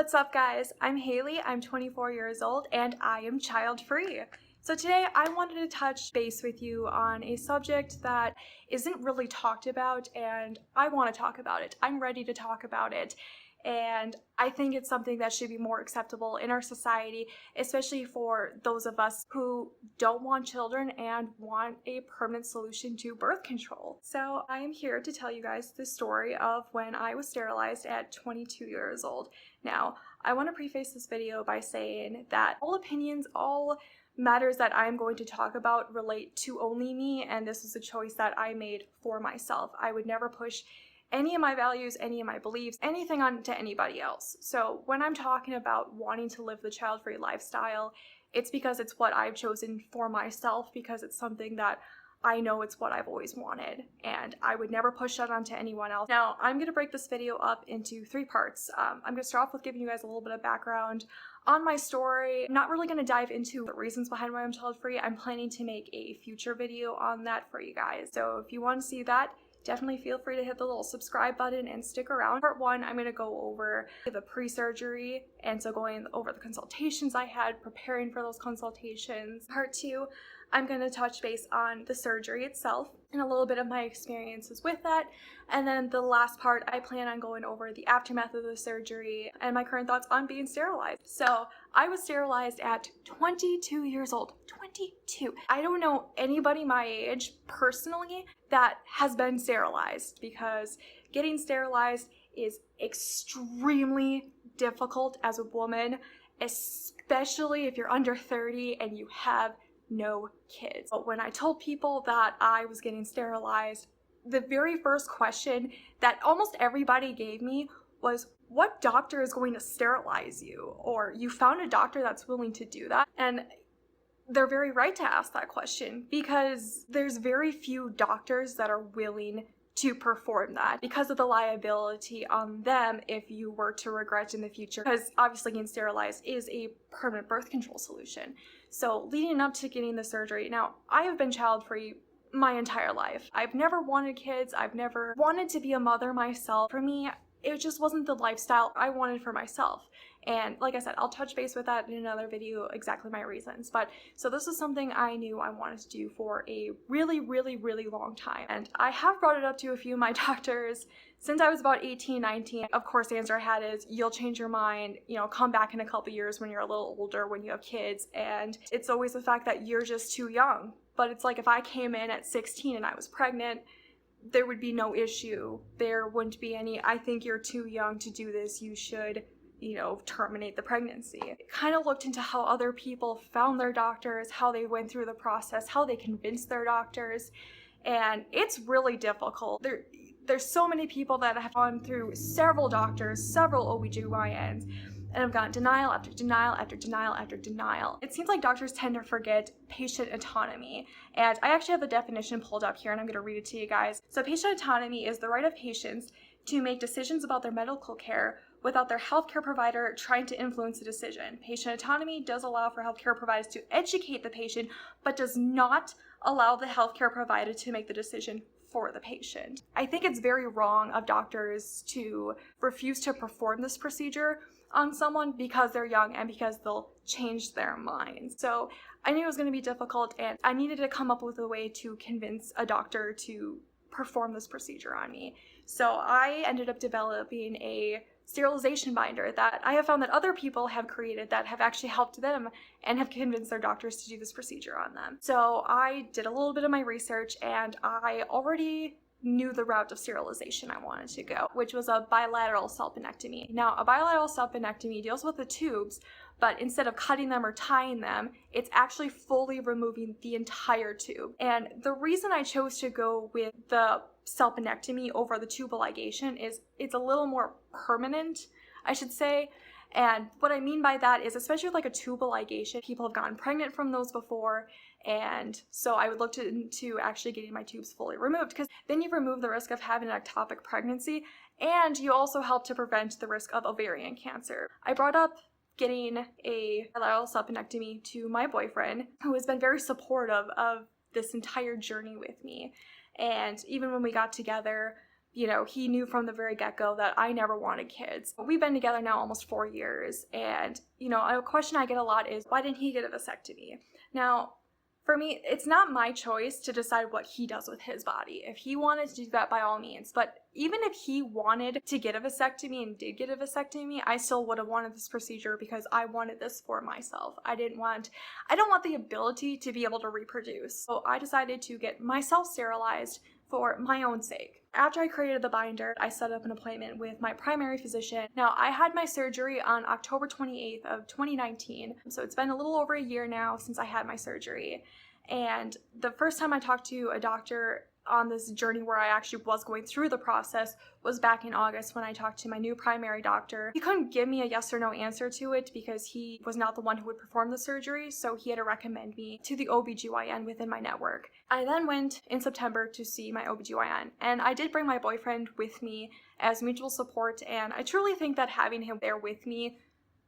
What's up, guys? I'm Haley, I'm 24 years old, and I am child-free. So today I wanted to touch base with you on a subject that isn't really talked about, and I want to talk about it. I'm ready to talk about it. And I think it's something that should be more acceptable in our society, especially for those of us who don't want children and want a permanent solution to birth control. So I am here to tell you guys the story of when I was sterilized at 22 years old. Now, I want to preface this video by saying that all opinions, all matters that I'm going to talk about relate to only me, and this was a choice that I made for myself. I would never push any of my values, any of my beliefs, anything on to anybody else. So when I'm talking about wanting to live the child-free lifestyle, it's because it's what I've chosen for myself, because it's something that I know it's what I've always wanted, and I would never push that onto anyone else. Now, I'm going to break this video up into 3 parts. I'm going to start off with giving you guys a little bit of background on my story. I'm not really going to dive into the reasons behind why I'm child-free. I'm planning to make a future video on that for you guys. So if you want to see that, definitely feel free to hit the little subscribe button and stick around. Part 1, I'm going to go over the pre-surgery, and so going over the consultations I had, preparing for those consultations. Part 2, I'm going to touch base on the surgery itself and a little bit of my experiences with that. And then the last part, I plan on going over the aftermath of the surgery and my current thoughts on being sterilized. So I was sterilized at 22 years old. 22. I don't know anybody my age personally that has been sterilized, because getting sterilized is extremely difficult as a woman, especially if you're under 30 and you have no kids. But when I told people that I was getting sterilized, the very first question that almost everybody gave me was, what doctor is going to sterilize you? Or, you found a doctor that's willing to do that? And they're very right to ask that question, because there's very few doctors that are willing to perform that because of the liability on them if you were to regret in the future, because obviously getting sterilized is a permanent birth control solution. So leading up to getting the surgery, now I have been child-free my entire life. I've never wanted kids. I've never wanted to be a mother myself. For me, it just wasn't the lifestyle I wanted for myself. And like I said, I'll touch base with that in another video, exactly my reasons. But so this is something I knew I wanted to do for a really, really, really long time. And I have brought it up to a few of my doctors since I was about 18, 19. Of course, the answer I had is, you'll change your mind, come back in a couple years when you're a little older, when you have kids. And it's always the fact that you're just too young. But it's like, if I came in at 16 and I was pregnant, there would be no issue. There wouldn't be any, I think you're too young to do this, you should, terminate the pregnancy. It kind of looked into how other people found their doctors, how they went through the process, how they convinced their doctors, and it's really difficult. There's so many people that have gone through several doctors, several OBGYNs, and have gotten denial after denial after denial after denial. It seems like doctors tend to forget patient autonomy, and I actually have the definition pulled up here, and I'm going to read it to you guys. So patient autonomy is the right of patients to make decisions about their medical care without their healthcare provider trying to influence the decision. Patient autonomy does allow for healthcare providers to educate the patient, but does not allow the healthcare provider to make the decision for the patient. I think it's very wrong of doctors to refuse to perform this procedure on someone because they're young and because they'll change their minds. So I knew it was going to be difficult, and I needed to come up with a way to convince a doctor to perform this procedure on me. So I ended up developing a sterilization binder that I have found that other people have created that have actually helped them and have convinced their doctors to do this procedure on them. So I did a little bit of my research, and I already knew the route of sterilization I wanted to go, which was a bilateral salpinectomy. Now, a bilateral salpinectomy deals with the tubes, but instead of cutting them or tying them, it's actually fully removing the entire tube. And the reason I chose to go with the salpinectomy over the tubal ligation is it's a little more permanent, I should say. And what I mean by that is, especially with like a tubal ligation, people have gotten pregnant from those before, and so I would look into actually getting my tubes fully removed, because then you remove the risk of having an ectopic pregnancy, and you also help to prevent the risk of ovarian cancer. I brought up getting a bilateral salpinectomy to my boyfriend, who has been very supportive of this entire journey with me. And even when we got together, he knew from the very get-go that I never wanted kids. We've been together now almost 4 years, and, a question I get a lot is, why didn't he get a vasectomy? Now, for me, it's not my choice to decide what he does with his body. If he wanted to do that, by all means. But even if he wanted to get a vasectomy and did get a vasectomy, I still would have wanted this procedure because I wanted this for myself. I don't want the ability to be able to reproduce. So I decided to get myself sterilized for my own sake. After I created the binder, I set up an appointment with my primary physician. Now, I had my surgery on October 28th of 2019, so it's been a little over a year now since I had my surgery. And the first time I talked to a doctor on this journey where I actually was going through the process was back in August when I talked to my new primary doctor. He couldn't give me a yes or no answer to it because he was not the one who would perform the surgery, so he had to recommend me to the OBGYN within my network. I then went in September to see my OBGYN, and I did bring my boyfriend with me as mutual support, and I truly think that having him there with me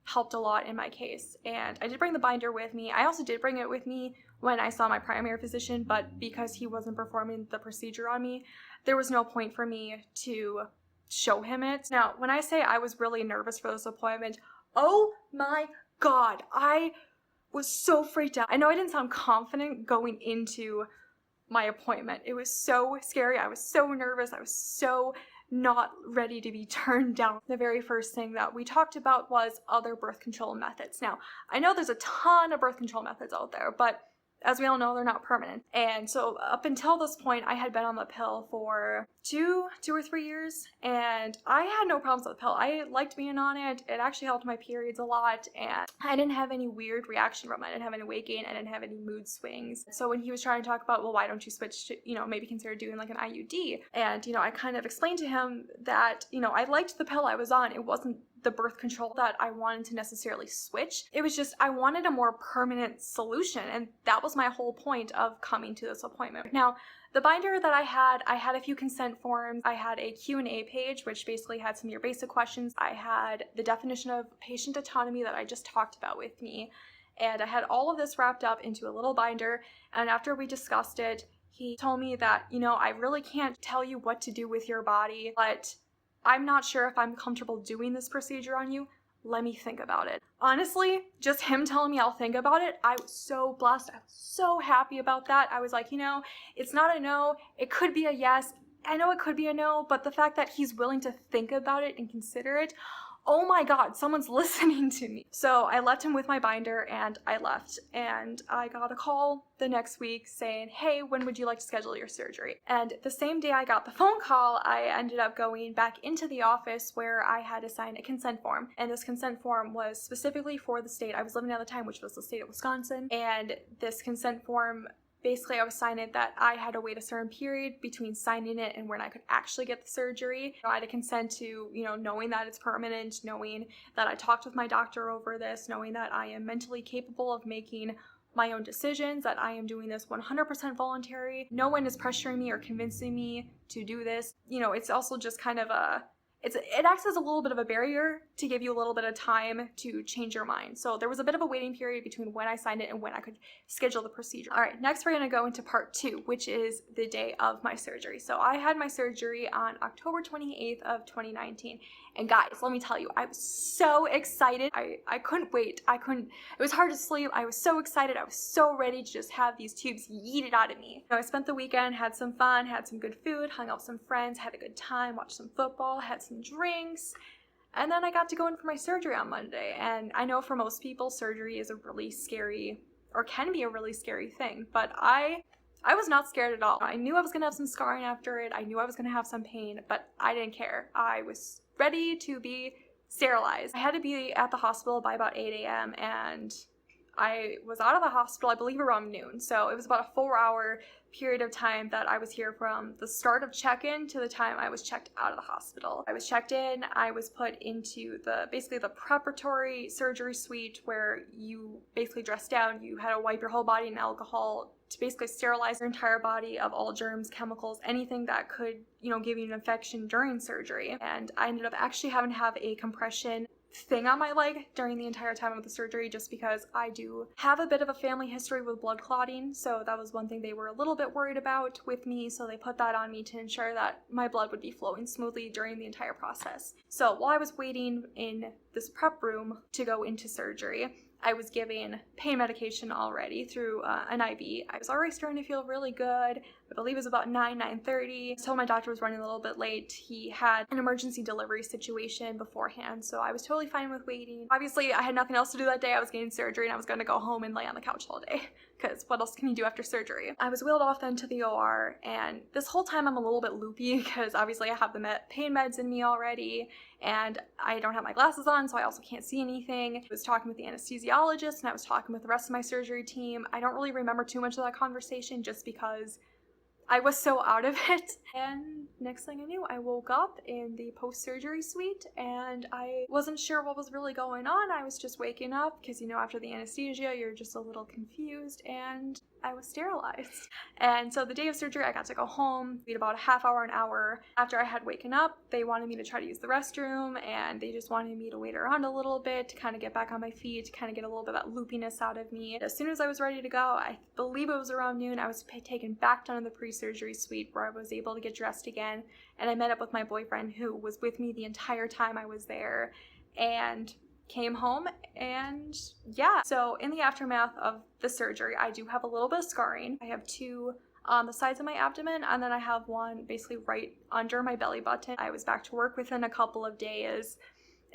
helped a lot in my case. And I did bring the binder with me. I also did bring it with me when I saw my primary physician, but because he wasn't performing the procedure on me, there was no point for me to show him it. Now, when I say I was really nervous for this appointment, oh my God, I was so freaked out. I know I didn't sound confident going into my appointment. It was so scary. I was so nervous. I was so not ready to be turned down. The very first thing that we talked about was other birth control methods. Now, I know there's a ton of birth control methods out there, but as we all know, they're not permanent. And so up until this point, I had been on the pill for two or 3 years, and I had no problems with the pill. I liked being on it. It actually helped my periods a lot, and I didn't have any weird reaction from it. I didn't have any weight gain. I didn't have any mood swings. So when he was trying to talk about, well, why don't you switch to, maybe consider doing like an IUD? And, I kind of explained to him that, I liked the pill I was on. It wasn't the birth control that I wanted to necessarily switch. It was just I wanted a more permanent solution, and that was my whole point of coming to this appointment. Now, the binder that I had a few consent forms. I had a Q&A page, which basically had some of your basic questions. I had the definition of patient autonomy that I just talked about with me, and I had all of this wrapped up into a little binder. And after we discussed it, he told me that, I really can't tell you what to do with your body, but I'm not sure if I'm comfortable doing this procedure on you. Let me think about it. Honestly, just him telling me I'll think about it, I was so blessed. I was so happy about that. I was like, it's not a no. It could be a yes. I know it could be a no, but the fact that he's willing to think about it and consider it, oh my God, someone's listening to me. So I left him with my binder and I left, and I got a call the next week saying, hey, when would you like to schedule your surgery? And the same day I got the phone call, I ended up going back into the office where I had to sign a consent form. And this consent form was specifically for the state I was living at the time, which was the state of Wisconsin. And this consent form, basically, I was signing that I had to wait a certain period between signing it and when I could actually get the surgery. I had to consent to, knowing that it's permanent, knowing that I talked with my doctor over this, knowing that I am mentally capable of making my own decisions, that I am doing this 100% voluntary. No one is pressuring me or convincing me to do this. It's also just kind of it acts as a little bit of a barrier to give you a little bit of time to change your mind. So there was a bit of a waiting period between when I signed it and when I could schedule the procedure. All right, next we're gonna go into part 2, which is the day of my surgery. So I had my surgery on October 28th of 2019. And guys, let me tell you, I was so excited. I couldn't wait. It was hard to sleep. I was so excited. I was so ready to just have these tubes yeeted out of me. I spent the weekend, had some fun, had some good food, hung out with some friends, had a good time, watched some football, had some drinks, and then I got to go in for my surgery on Monday. And I know for most people, surgery is a really scary, or can be a really scary thing, but I was not scared at all. I knew I was gonna have some scarring after it. I knew I was gonna have some pain, but I didn't care. I was ready to be sterilized. I had to be at the hospital by about 8 a.m. and I was out of the hospital, I believe, around noon. So it was about a 4-hour period of time that I was here from the start of check-in to the time I was checked out of the hospital. I was checked in, I was put into basically the preparatory surgery suite where you basically dressed down, you had to wipe your whole body in alcohol to basically sterilize your entire body of all germs, chemicals, anything that could, give you an infection during surgery. And I ended up actually having to have a compression thing on my leg during the entire time of the surgery, just because I do have a bit of a family history with blood clotting, so that was one thing they were a little bit worried about with me, so they put that on me to ensure that my blood would be flowing smoothly during the entire process. So while I was waiting in this prep room to go into surgery, I was given pain medication already through an IV. I was already starting to feel really good. I believe it was about 9:30. So my doctor was running a little bit late. He had an emergency delivery situation beforehand, so I was totally fine with waiting. Obviously, I had nothing else to do that day. I was getting surgery and I was going to go home and lay on the couch all day, because what else can you do after surgery? I was wheeled off then to the OR, and this whole time I'm a little bit loopy because obviously I have the pain meds in me already, and I don't have my glasses on, so I also can't see anything. I was talking with the anesthesiologist and I was talking with the rest of my surgery team. I don't really remember too much of that conversation just because I was so out of it. And next thing I knew, I woke up in the post-surgery suite and I wasn't sure what was really going on. I was just waking up because, you know, after the anesthesia, you're just a little confused, and I was sterilized. And so the day of surgery, I got to go home, wait about a half hour, an hour. After I had waken up, they wanted me to try to use the restroom, and they just wanted me to wait around a little bit to kind of get back on my feet, to kind of get a little bit of that loopiness out of me. As soon as I was ready to go, I believe it was around noon, I was taken back down to the pre-surgery suite where I was able to get dressed again, and I met up with my boyfriend who was with me the entire time I was there, and came home. And yeah, so in the aftermath of the surgery, I do have a little bit of scarring. I have 2 on the sides of my abdomen, and then I have one basically right under my belly button. I was back to work within a couple of days,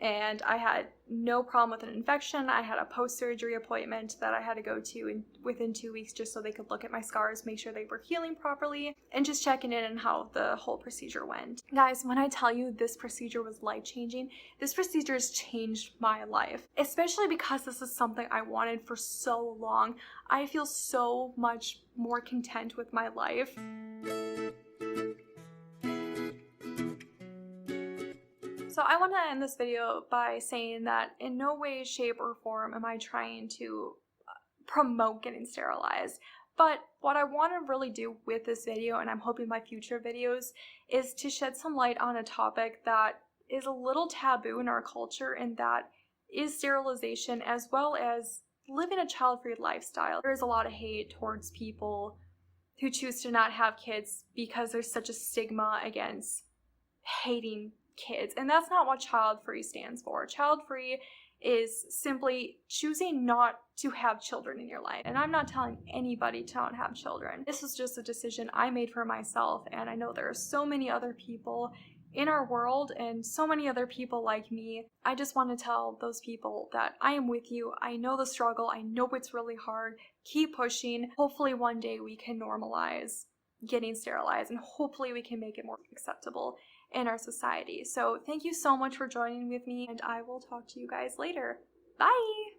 and I had no problem with an infection. I had a post-surgery appointment that I had to go to within 2 weeks just so they could look at my scars, make sure they were healing properly, and just checking in on how the whole procedure went. Guys, when I tell you this procedure was life-changing, this procedure has changed my life, especially because this is something I wanted for so long. I feel so much more content with my life. So I want to end this video by saying that in no way, shape, or form am I trying to promote getting sterilized. But what I want to really do with this video, and I'm hoping my future videos, is to shed some light on a topic that is a little taboo in our culture, and that is sterilization, as well as living a child-free lifestyle. There is a lot of hate towards people who choose to not have kids because there's such a stigma against hating kids, and that's not what child-free stands for. Child-free is simply choosing not to have children in your life, and I'm not telling anybody to not have children. This is just a decision I made for myself, and I know there are so many other people in our world and so many other people like me. I just want to tell those people that I am with you. I know the struggle. I know it's really hard. Keep pushing. Hopefully one day we can normalize getting sterilized, and hopefully we can make it more acceptable in our society. So thank you so much for joining with me, and I will talk to you guys later. Bye!